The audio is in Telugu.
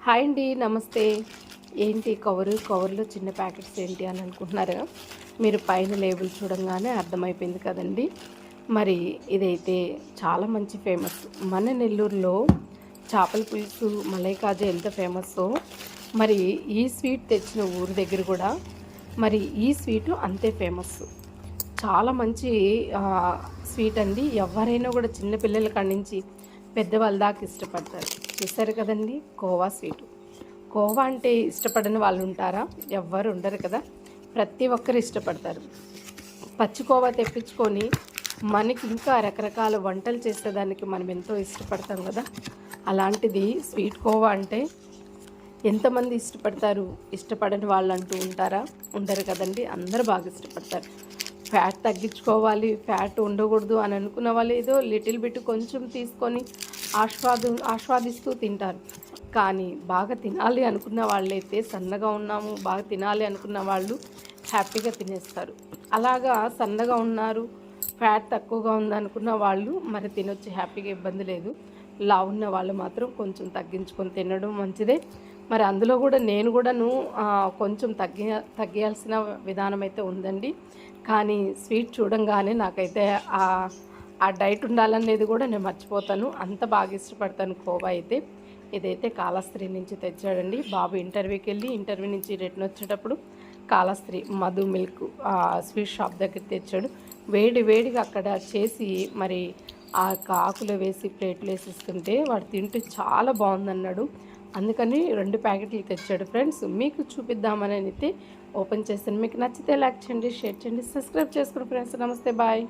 హాయ్ అండి, నమస్తే. ఏంటి కవర్లో చిన్న ప్యాకెట్స్ ఏంటి అని అనుకుంటున్నారా? మీరు పైన లేబుల్ చూడంగానే అర్థమైపోయింది కదండి. మరి ఇదైతే చాలా మంచి ఫేమస్. మన నెల్లూరులో చేపల పులుసు, మలై కాజా ఎంత ఫేమస్సో, మరి ఈ స్వీట్ తెచ్చిన ఊరి దగ్గర కూడా మరి ఈ స్వీటు అంతే ఫేమస్. చాలా మంచి స్వీట్ అండి. ఎవరైనా కూడా చిన్నపిల్లల కాడి నుంచి పెద్దవాళ్ళ దాకా ఇష్టపడతారు. చూసారు కదండి, కోవా స్వీటు. కోవా అంటే ఇష్టపడని వాళ్ళు ఉంటారా? ఎవ్వరు ఉండరు కదా. ప్రతి ఒక్కరు ఇష్టపడతారు. పచ్చి కోవా తెప్పించుకొని మనకి ఇంకా రకరకాల వంటలు చేసేదానికి మనం ఎంతో ఇష్టపడతాం కదా. అలాంటిది స్వీట్ కోవా అంటే ఎంతమంది ఇష్టపడతారు? ఇష్టపడని వాళ్ళు అంటూ ఉంటారా? ఉండరు కదండి. అందరూ బాగా ఇష్టపడతారు. ఫ్యాట్ తగ్గించుకోవాలి, ఫ్యాట్ ఉండకూడదు అని అనుకున్న వాళ్ళు ఏదో లిటిల్ బిట్ కొంచెం తీసుకొని ఆస్వాదిస్తూ తింటారు. కానీ బాగా తినాలి అనుకున్న వాళ్ళైతే, సన్నగా ఉన్నాము బాగా తినాలి అనుకున్న వాళ్ళు హ్యాపీగా తినేస్తారు. అలాగా సన్నగా ఉన్నారు, ఫ్యాట్ తక్కువగా ఉందనుకున్న వాళ్ళు మరి తినొచ్చు హ్యాపీగా, ఇబ్బంది లేదు. లావు ఉన్న వాళ్ళు మాత్రం కొంచెం తగ్గించుకొని తినడం మంచిదే. మరి అందులో కూడా నేను కూడాను కొంచెం తగ్గియాల్సిన విధానం అయితే ఉందండి. కానీ స్వీట్ చూడంగానే నాకైతే ఆ డైట్ ఉండాలనేది కూడా నేను మర్చిపోతాను. అంత బాగా ఇష్టపడతాను కోవా అయితే. ఇదైతే కాళహస్త్రి నుంచి తెచ్చాడండి బాబు. ఇంటర్వ్యూ నుంచి రిటర్న్ వచ్చేటప్పుడు Kalahasti Madhu milk sweet shop దగ్గర తెచ్చాడు. వేడిగా అక్కడ చేసి మరి ఆ ఆకులు వేసి ప్లేట్లు వేసిస్తుంటే వాడు తింటూ చాలా బాగుందన్నాడు. అందుకని 2 ప్యాకెట్లు తెచ్చాడు ఫ్రెండ్స్. మీకు చూపిద్దామని అయితే ఓపెన్ చేశాను. మీకు నచ్చితే లైక్ చేయండి, షేర్ చేయండి, సబ్స్క్రైబ్ చేసుకోండి ఫ్రెండ్స్. నమస్తే, బాయ్.